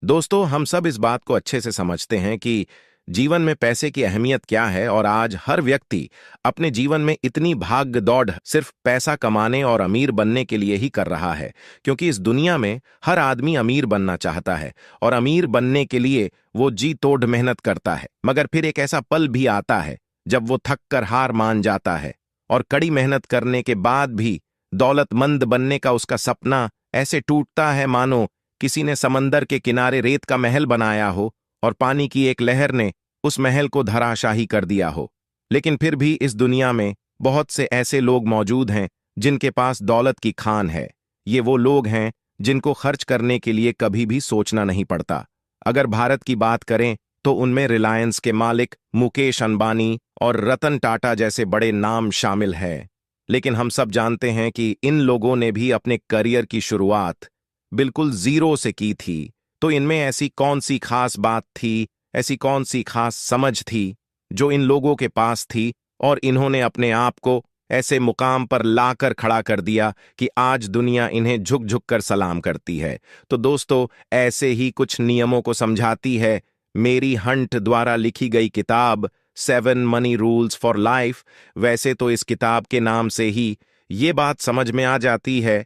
दोस्तों, हम सब इस बात को अच्छे से समझते हैं कि जीवन में पैसे की अहमियत क्या है और आज हर व्यक्ति अपने जीवन में इतनी भाग दौड़ सिर्फ पैसा कमाने और अमीर बनने के लिए ही कर रहा है, क्योंकि इस दुनिया में हर आदमी अमीर बनना चाहता है और अमीर बनने के लिए वो जी तोड़ मेहनत करता है। मगर फिर एक ऐसा पल भी आता है जब वो थक कर हार मान जाता है और कड़ी मेहनत करने के बाद भी दौलतमंद बनने का उसका सपना ऐसे टूटता है मानो किसी ने समंदर के किनारे रेत का महल बनाया हो और पानी की एक लहर ने उस महल को धराशाही कर दिया हो। लेकिन फिर भी इस दुनिया में बहुत से ऐसे लोग मौजूद हैं जिनके पास दौलत की खान है। ये वो लोग हैं जिनको खर्च करने के लिए कभी भी सोचना नहीं पड़ता। अगर भारत की बात करें तो उनमें रिलायंस के मालिक मुकेश अंबानी और रतन टाटा जैसे बड़े नाम शामिल हैं। लेकिन हम सब जानते हैं कि इन लोगों ने भी अपने करियर की शुरुआत बिल्कुल जीरो से की थी। तो इनमें ऐसी कौन सी खास बात थी, ऐसी कौन सी खास समझ थी जो इन लोगों के पास थी और इन्होंने अपने आप को ऐसे मुकाम पर लाकर खड़ा कर दिया कि आज दुनिया इन्हें झुक झुक कर सलाम करती है। तो दोस्तों, ऐसे ही कुछ नियमों को समझाती है मेरी हंट द्वारा लिखी गई किताब 7 मनी रूल्स फॉर लाइफ। वैसे तो इस किताब के नाम से ही ये बात समझ में आ जाती है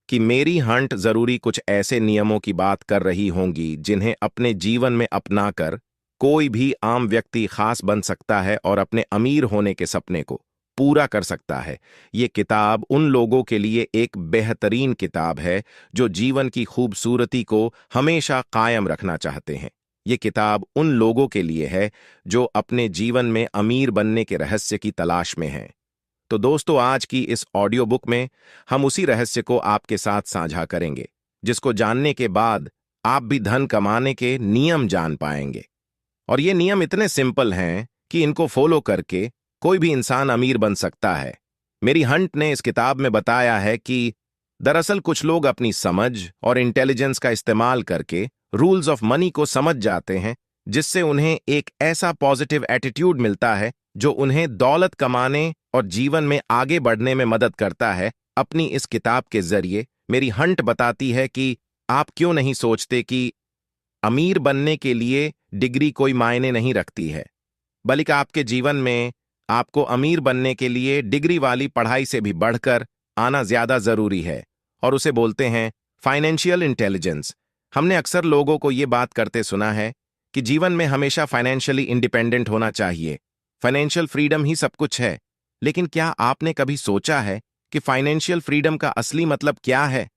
कि मेरी हंट जरूरी कुछ ऐसे नियमों की बात कर रही होंगी जिन्हें अपने जीवन में अपनाकर कोई भी आम व्यक्ति खास बन सकता है और अपने अमीर होने के सपने को पूरा कर सकता है। ये किताब उन लोगों के लिए एक बेहतरीन किताब है जो जीवन की खूबसूरती को हमेशा कायम रखना चाहते हैं। ये किताब उन लोगों के लिए है जो अपने जीवन में अमीर बनने के रहस्य की तलाश में हैं। तो दोस्तों, आज की इस ऑडियो बुक में हम उसी रहस्य को आपके साथ साझा करेंगे जिसको जानने के बाद आप भी धन कमाने के नियम जान पाएंगे। और ये नियम इतने सिंपल हैं कि इनको फॉलो करके कोई भी इंसान अमीर बन सकता है। मेरी हंट ने इस किताब में बताया है कि दरअसल कुछ लोग अपनी समझ और इंटेलिजेंस का इस्तेमाल करके रूल्स ऑफ मनी को समझ जाते हैं, जिससे उन्हें एक ऐसा पॉजिटिव एटीट्यूड मिलता है जो उन्हें दौलत कमाने और जीवन में आगे बढ़ने में मदद करता है। अपनी इस किताब के जरिए मेरी हंट बताती है कि आप क्यों नहीं सोचते कि अमीर बनने के लिए डिग्री कोई मायने नहीं रखती है, बल्कि आपके जीवन में आपको अमीर बनने के लिए डिग्री वाली पढ़ाई से भी बढ़कर आना ज्यादा जरूरी है। और उसे बोलते हैं फाइनेंशियल इंटेलिजेंस। हमने अक्सर लोगों को ये बात करते सुना है कि जीवन में हमेशा फाइनेंशियली इंडिपेंडेंट होना चाहिए, फाइनेंशियल फ्रीडम ही सब कुछ है। लेकिन क्या आपने कभी सोचा है कि फाइनेंशियल फ्रीडम का असली मतलब क्या है?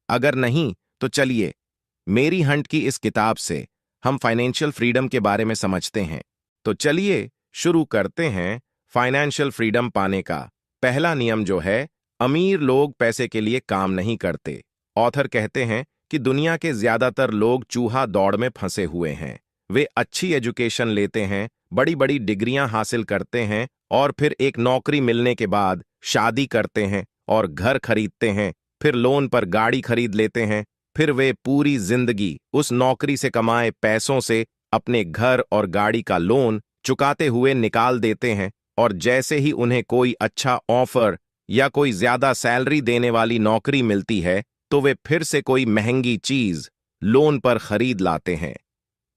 अगर नहीं तो चलिए मेरी हंट की इस किताब से हम फाइनेंशियल फ्रीडम के बारे में समझते हैं। तो चलिए शुरू करते हैं फाइनेंशियल फ्रीडम पाने का। पहला नियम जो है, अमीर लोग पैसे के लिए काम नहीं करते। ऑथर कहते हैं कि दुनिया के ज्यादातर लोग चूहा दौड़ में फंसे हुए हैं। वे अच्छी एजुकेशन लेते हैं, बड़ी बड़ी डिग्रियां हासिल करते हैं और फिर एक नौकरी मिलने के बाद शादी करते हैं और घर खरीदते हैं, फिर लोन पर गाड़ी खरीद लेते हैं। फिर वे पूरी जिंदगी उस नौकरी से कमाए पैसों से अपने घर और गाड़ी का लोन चुकाते हुए निकाल देते हैं और जैसे ही उन्हें कोई अच्छा ऑफर या कोई ज्यादा सैलरी देने वाली नौकरी मिलती है तो वे फिर से कोई महंगी चीज लोन पर खरीद लाते हैं।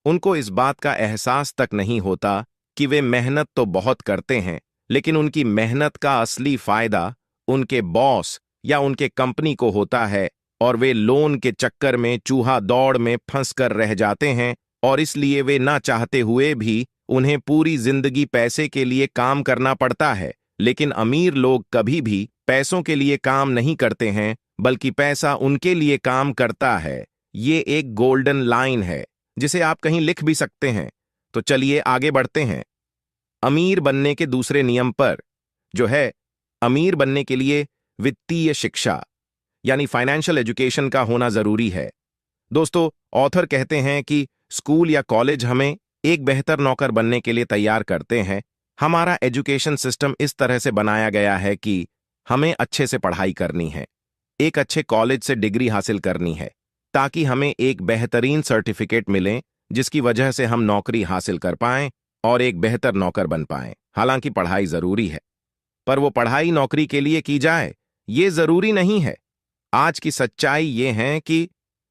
उनको इस बात का एहसास तक नहीं होता कि वे मेहनत तो बहुत करते हैं, लेकिन उनकी मेहनत का असली फायदा उनके बॉस या उनके कंपनी को होता है और वे लोन के चक्कर में चूहा दौड़ में फंस कर रह जाते हैं और इसलिए वे ना चाहते हुए भी उन्हें पूरी जिंदगी पैसे के लिए काम करना पड़ता है। लेकिन अमीर लोग कभी भी पैसों के लिए काम नहीं करते हैं, बल्कि पैसा उनके लिए काम करता है। ये एक गोल्डन लाइन है जिसे आप कहीं लिख भी सकते हैं। तो चलिए आगे बढ़ते हैं अमीर बनने के दूसरे नियम पर, जो है अमीर बनने के लिए वित्तीय शिक्षा यानी फाइनेंशियल एजुकेशन का होना जरूरी है। दोस्तों, ऑथर कहते हैं कि स्कूल या कॉलेज हमें एक बेहतर नौकर बनने के लिए तैयार करते हैं। हमारा एजुकेशन सिस्टम इस तरह से बनाया गया है कि हमें अच्छे से पढ़ाई करनी है, एक अच्छे कॉलेज से डिग्री हासिल करनी है ताकि हमें एक बेहतरीन सर्टिफिकेट मिले जिसकी वजह से हम नौकरी हासिल कर पाएं और एक बेहतर नौकर बन पाएं। हालांकि पढ़ाई जरूरी है, पर वो पढ़ाई नौकरी के लिए की जाए ये जरूरी नहीं है। आज की सच्चाई ये है कि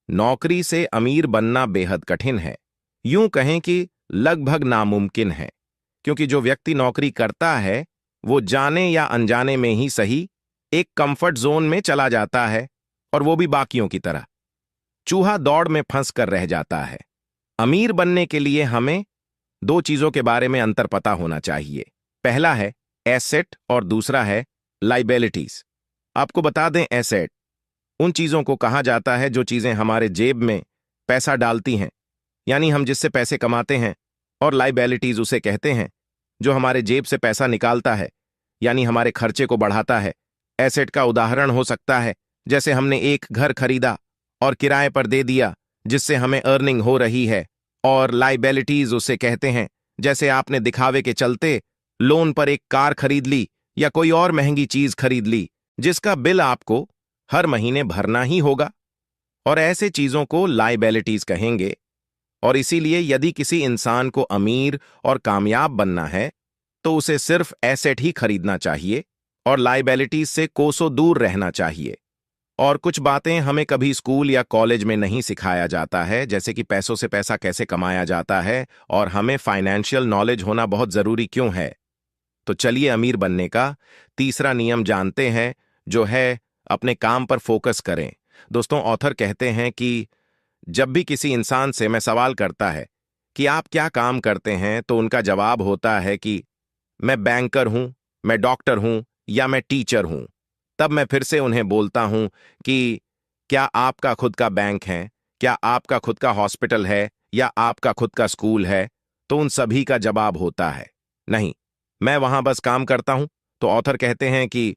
नौकरी से अमीर बनना बेहद कठिन है, यूं कहें कि लगभग नामुमकिन है, क्योंकि जो व्यक्ति नौकरी करता है वो जाने या अनजाने में ही सही एक कंफर्ट जोन में चला जाता है, और वो भी बाकियों की तरह चूहा दौड़ में फंस कर रह जाता है। अमीर बनने के लिए हमें दो चीजों के बारे में अंतर पता होना चाहिए। पहला है एसेट और दूसरा है लाइबिलिटीज। आपको बता दें, एसेट उन चीजों को कहा जाता है जो चीजें हमारे जेब में पैसा डालती हैं, यानी हम जिससे पैसे कमाते हैं, और लाइबिलिटीज उसे कहते हैं जो हमारे जेब से पैसा निकालता है, यानी हमारे खर्चे को बढ़ाता है। एसेट का उदाहरण हो सकता है जैसे हमने एक घर खरीदा और किराए पर दे दिया जिससे हमें अर्निंग हो रही है, और लाइबिलिटीज उसे कहते हैं जैसे आपने दिखावे के चलते लोन पर एक कार खरीद ली या कोई और महंगी चीज खरीद ली जिसका बिल आपको हर महीने भरना ही होगा, और ऐसे चीजों को लाइबिलिटीज कहेंगे। और इसीलिए यदि किसी इंसान को अमीर और कामयाब बनना है तो उसे सिर्फ एसेट ही खरीदना चाहिए और लाइबिलिटीज से कोसों दूर रहना चाहिए। और कुछ बातें हमें कभी स्कूल या कॉलेज में नहीं सिखाया जाता है, जैसे कि पैसों से पैसा कैसे कमाया जाता है और हमें फाइनेंशियल नॉलेज होना बहुत जरूरी क्यों है। तो चलिए अमीर बनने का तीसरा नियम जानते हैं, जो है अपने काम पर फोकस करें। दोस्तों, ऑथर कहते हैं कि जब भी किसी इंसान से मैं सवाल करता है कि आप क्या काम करते हैं, तो उनका जवाब होता है कि मैं बैंकर हूं, मैं डॉक्टर हूं या मैं टीचर हूं। तब मैं फिर से उन्हें बोलता हूं कि क्या आपका खुद का बैंक है, क्या आपका खुद का हॉस्पिटल है या आपका खुद का स्कूल है? तो उन सभी का जवाब होता है नहीं, मैं वहां बस काम करता हूं। तो ऑथर कहते हैं कि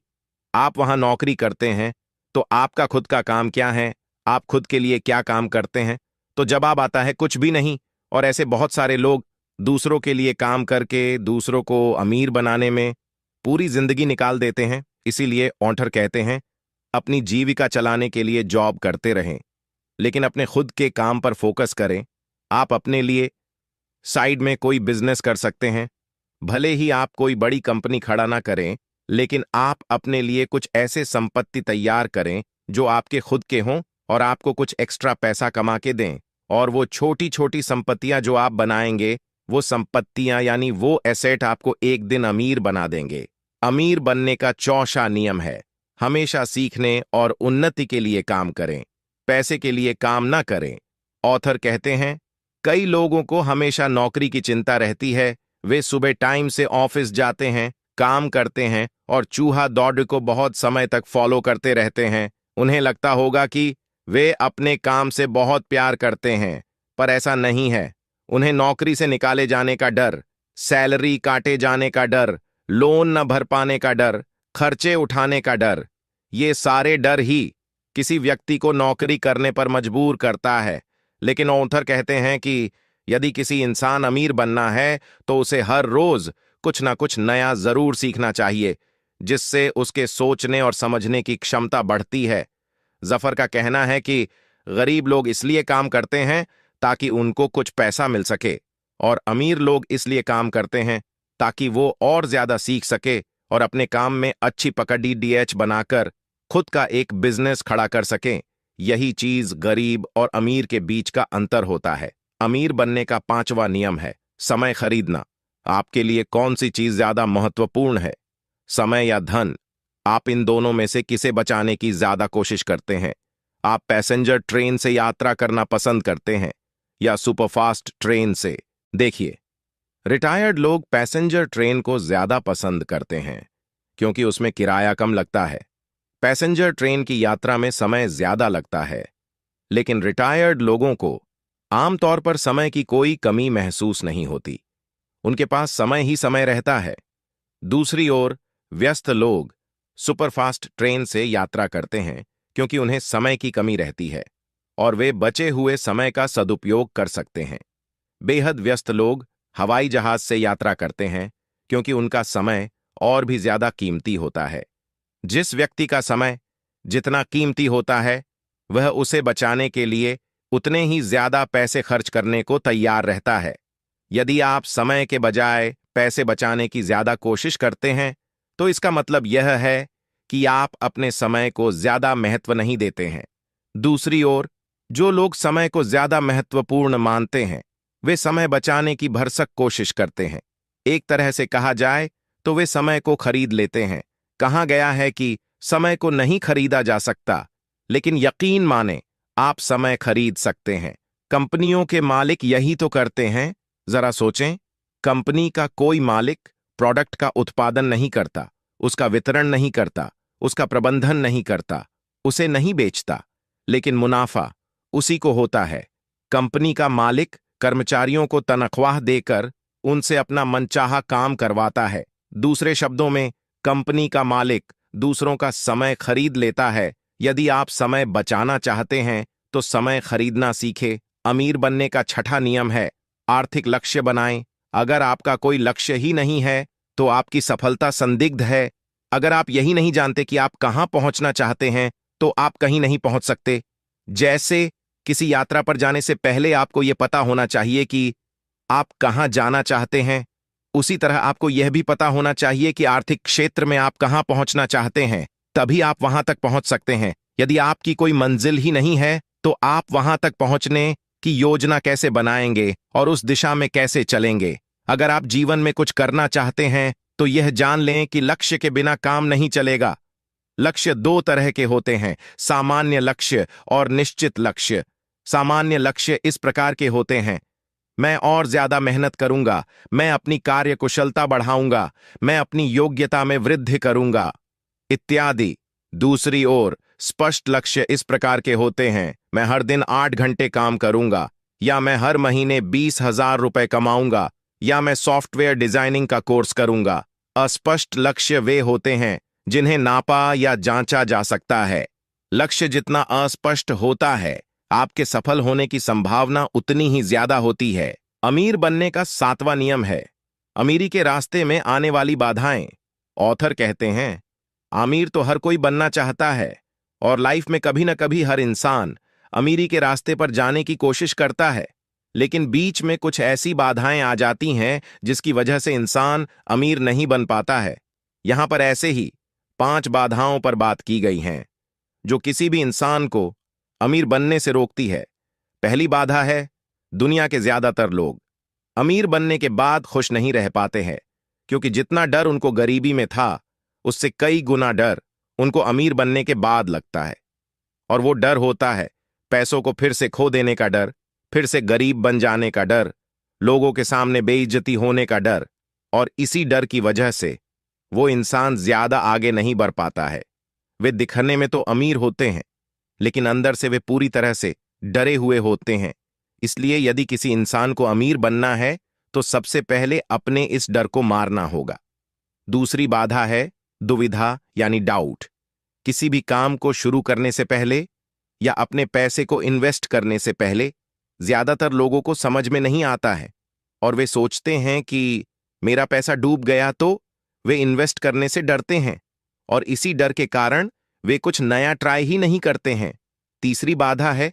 आप वहां नौकरी करते हैं, तो आपका खुद का काम क्या है, आप खुद के लिए क्या काम करते हैं? तो जवाब आता है कुछ भी नहीं। और ऐसे बहुत सारे लोग दूसरों के लिए काम करके दूसरों को अमीर बनाने में पूरी जिंदगी निकाल देते हैं। इसीलिए ऑथर कहते हैं अपनी जीविका चलाने के लिए जॉब करते रहें, लेकिन अपने खुद के काम पर फोकस करें। आप अपने लिए साइड में कोई बिजनेस कर सकते हैं, भले ही आप कोई बड़ी कंपनी खड़ा ना करें, लेकिन आप अपने लिए कुछ ऐसे संपत्ति तैयार करें जो आपके खुद के हों और आपको कुछ एक्स्ट्रा पैसा कमा के दें। और वो छोटी छोटी संपत्तियां जो आप बनाएंगे, वो संपत्तियां यानी वो एसेट आपको एक दिन अमीर बना देंगे। अमीर बनने का चौथा नियम है हमेशा सीखने और उन्नति के लिए काम करें, पैसे के लिए काम ना करें। ऑथर कहते हैं कई लोगों को हमेशा नौकरी की चिंता रहती है। वे सुबह टाइम से ऑफिस जाते हैं, काम करते हैं और चूहा दौड़ को बहुत समय तक फॉलो करते रहते हैं। उन्हें लगता होगा कि वे अपने काम से बहुत प्यार करते हैं, पर ऐसा नहीं है। उन्हें नौकरी से निकाले जाने का डर, सैलरी काटे जाने का डर, लोन न भर पाने का डर, खर्चे उठाने का डर, ये सारे डर ही किसी व्यक्ति को नौकरी करने पर मजबूर करता है। लेकिन ऑथर कहते हैं कि यदि किसी इंसान अमीर बनना है तो उसे हर रोज कुछ ना कुछ नया जरूर सीखना चाहिए, जिससे उसके सोचने और समझने की क्षमता बढ़ती है। जफर का कहना है कि गरीब लोग इसलिए काम करते हैं ताकि उनको कुछ पैसा मिल सके, और अमीर लोग इसलिए काम करते हैं ताकि वो और ज्यादा सीख सके और अपने काम में अच्छी पकड़ी डीएच बनाकर खुद का एक बिजनेस खड़ा कर सकें। यही चीज गरीब और अमीर के बीच का अंतर होता है। अमीर बनने का पांचवा नियम है समय खरीदना। आपके लिए कौन सी चीज ज्यादा महत्वपूर्ण है, समय या धन? आप इन दोनों में से किसे बचाने की ज्यादा कोशिश करते हैं? आप पैसेंजर ट्रेन से यात्रा करना पसंद करते हैं या सुपरफास्ट ट्रेन से? देखिए, रिटायर्ड लोग पैसेंजर ट्रेन को ज्यादा पसंद करते हैं क्योंकि उसमें किराया कम लगता है। पैसेंजर ट्रेन की यात्रा में समय ज्यादा लगता है, लेकिन रिटायर्ड लोगों को आमतौर पर समय की कोई कमी महसूस नहीं होती। उनके पास समय ही समय रहता है। दूसरी ओर व्यस्त लोग सुपरफास्ट ट्रेन से यात्रा करते हैं क्योंकि उन्हें समय की कमी रहती है और वे बचे हुए समय का सदुपयोग कर सकते हैं। बेहद व्यस्त लोग हवाई जहाज से यात्रा करते हैं क्योंकि उनका समय और भी ज्यादा कीमती होता है। जिस व्यक्ति का समय जितना कीमती होता है, वह उसे बचाने के लिए उतने ही ज्यादा पैसे खर्च करने को तैयार रहता है। यदि आप समय के बजाय पैसे बचाने की ज्यादा कोशिश करते हैं, तो इसका मतलब यह है कि आप अपने समय को ज्यादा महत्व नहीं देते हैं। दूसरी ओर जो लोग समय को ज्यादा महत्वपूर्ण मानते हैं वे समय बचाने की भरसक कोशिश करते हैं। एक तरह से कहा जाए तो वे समय को खरीद लेते हैं। कहा गया है कि समय को नहीं खरीदा जा सकता, लेकिन यकीन माने आप समय खरीद सकते हैं। कंपनियों के मालिक यही तो करते हैं। जरा सोचें, कंपनी का कोई मालिक प्रोडक्ट का उत्पादन नहीं करता, उसका वितरण नहीं करता, उसका प्रबंधन नहीं करता, उसे नहीं बेचता, लेकिन मुनाफा उसी को होता है। कंपनी का मालिक कर्मचारियों को तनख्वाह देकर उनसे अपना मनचाहा काम करवाता है। दूसरे शब्दों में, कंपनी का मालिक दूसरों का समय खरीद लेता है। यदि आप समय बचाना चाहते हैं तो समय खरीदना सीखें। अमीर बनने का छठा नियम है, आर्थिक लक्ष्य बनाएं। अगर आपका कोई लक्ष्य ही नहीं है तो आपकी सफलता संदिग्ध है। अगर आप यही नहीं जानते कि आप कहां पहुंचना चाहते हैं तो आप कहीं नहीं पहुंच सकते। जैसे किसी यात्रा पर जाने से पहले आपको यह पता होना चाहिए कि आप कहां जाना चाहते हैं, उसी तरह आपको यह भी पता होना चाहिए कि आर्थिक क्षेत्र में आप कहां पहुंचना चाहते हैं, तभी आप वहां तक पहुंच सकते हैं। यदि आपकी कोई मंजिल ही नहीं है तो आप वहां तक पहुंचने की योजना कैसे बनाएंगे और उस दिशा में कैसे चलेंगे? अगर आप जीवन में कुछ करना चाहते हैं तो यह जान लें कि लक्ष्य के बिना काम नहीं चलेगा। लक्ष्य दो तरह के होते हैं, सामान्य लक्ष्य और निश्चित लक्ष्य। सामान्य लक्ष्य इस प्रकार के होते हैं, मैं और ज्यादा मेहनत करूंगा, मैं अपनी कार्य कुशलता बढ़ाऊंगा, मैं अपनी योग्यता में वृद्धि करूंगा, इत्यादि। दूसरी ओर स्पष्ट लक्ष्य इस प्रकार के होते हैं, मैं हर दिन 8 घंटे काम करूंगा, या मैं हर महीने 20,000 रुपए कमाऊंगा, या मैं सॉफ्टवेयर डिजाइनिंग का कोर्स करूंगा। अस्पष्ट लक्ष्य वे होते हैं जिन्हें नापा या जांचा जा सकता है। लक्ष्य जितना अस्पष्ट होता है, आपके सफल होने की संभावना उतनी ही ज्यादा होती है। अमीर बनने का 7वां नियम है, अमीरी के रास्ते में आने वाली बाधाएं। ऑथर कहते हैं, अमीर तो हर कोई बनना चाहता है और लाइफ में कभी ना कभी हर इंसान अमीरी के रास्ते पर जाने की कोशिश करता है, लेकिन बीच में कुछ ऐसी बाधाएं आ जाती हैं जिसकी वजह से इंसान अमीर नहीं बन पाता है। यहां पर ऐसे ही 5 बाधाओं पर बात की गई हैं जो किसी भी इंसान को अमीर बनने से रोकती है। पहली बाधा है, दुनिया के ज्यादातर लोग अमीर बनने के बाद खुश नहीं रह पाते हैं, क्योंकि जितना डर उनको गरीबी में था उससे कई गुना डर उनको अमीर बनने के बाद लगता है। और वो डर होता है पैसों को फिर से खो देने का डर, फिर से गरीब बन जाने का डर, लोगों के सामने बेइज्जती होने का डर। और इसी डर की वजह से वो इंसान ज्यादा आगे नहीं बढ़ पाता है। वे दिखने में तो अमीर होते हैं, लेकिन अंदर से वे पूरी तरह से डरे हुए होते हैं। इसलिए यदि किसी इंसान को अमीर बनना है तो सबसे पहले अपने इस डर को मारना होगा। दूसरी बाधा है दुविधा यानी डाउट। किसी भी काम को शुरू करने से पहले या अपने पैसे को इन्वेस्ट करने से पहले ज्यादातर लोगों को समझ में नहीं आता है और वे सोचते हैं कि मेरा पैसा डूब गया, तो वे इन्वेस्ट करने से डरते हैं और इसी डर के कारण वे कुछ नया ट्राई ही नहीं करते हैं। तीसरी बाधा है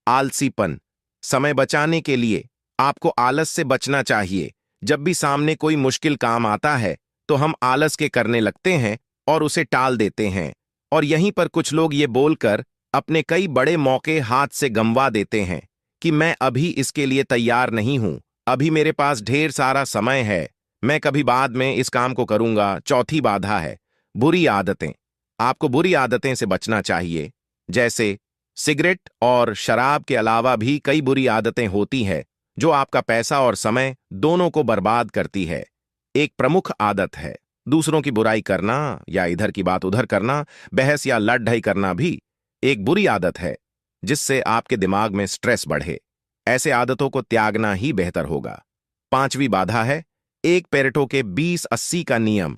आलसीपन। समय बचाने के लिए आपको आलस से बचना चाहिए। जब भी सामने कोई मुश्किल काम आता है तो हम आलस के करने लगते हैं और उसे टाल देते हैं, और यहीं पर कुछ लोग ये बोलकर अपने कई बड़े मौके हाथ से गंवा देते हैं कि मैं अभी इसके लिए तैयार नहीं हूं, अभी मेरे पास ढेर सारा समय है, मैं कभी बाद में इस काम को करूंगा। चौथी बाधा है बुरी आदतें। आपको बुरी आदतें से बचना चाहिए, जैसे सिगरेट और शराब के अलावा भी कई बुरी आदतें होती है जो आपका पैसा और समय दोनों को बर्बाद करती है। एक प्रमुख आदत है दूसरों की बुराई करना या इधर की बात उधर करना, बहस या लड़-ढाई करना भी एक बुरी आदत है जिससे आपके दिमाग में स्ट्रेस बढ़े। ऐसे आदतों को त्यागना ही बेहतर होगा। 5वीं बाधा है एक पेरेटो के 20-80 का नियम।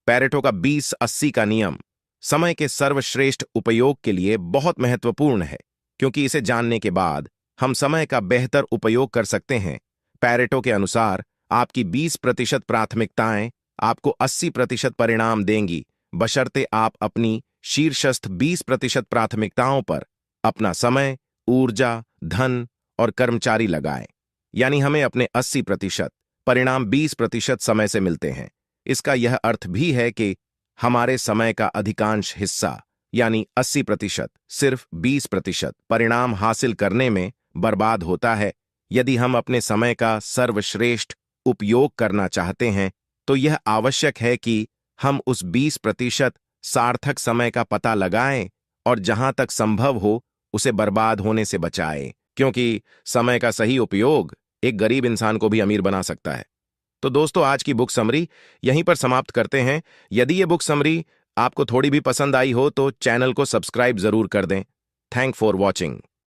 पेरेटो का 20-80 का नियम समय के सर्वश्रेष्ठ उपयोग के लिए बहुत महत्वपूर्ण है, क्योंकि इसे जानने के बाद हम समय का बेहतर उपयोग कर सकते हैं। पेरेटो के अनुसार आपकी 20% प्राथमिकताएं आपको 80% परिणाम देंगी, बशर्ते आप अपनी शीर्षस्थ 20% प्राथमिकताओं पर अपना समय, ऊर्जा, धन और कर्मचारी लगाएं। यानी हमें अपने 80% परिणाम 20% समय से मिलते हैं। इसका यह अर्थ भी है कि हमारे समय का अधिकांश हिस्सा यानी 80%, सिर्फ 20% परिणाम हासिल करने में बर्बाद होता है। यदि हम अपने समय का सर्वश्रेष्ठ उपयोग करना चाहते हैं तो यह आवश्यक है कि हम उस 20% सार्थक समय का पता लगाएं और जहां तक संभव हो उसे बर्बाद होने से बचाएं, क्योंकि समय का सही उपयोग एक गरीब इंसान को भी अमीर बना सकता है। तो दोस्तों, आज की बुक समरी यहीं पर समाप्त करते हैं। यदि ये बुक समरी आपको थोड़ी भी पसंद आई हो तो चैनल को सब्सक्राइब जरूर कर दें। Thank for watching.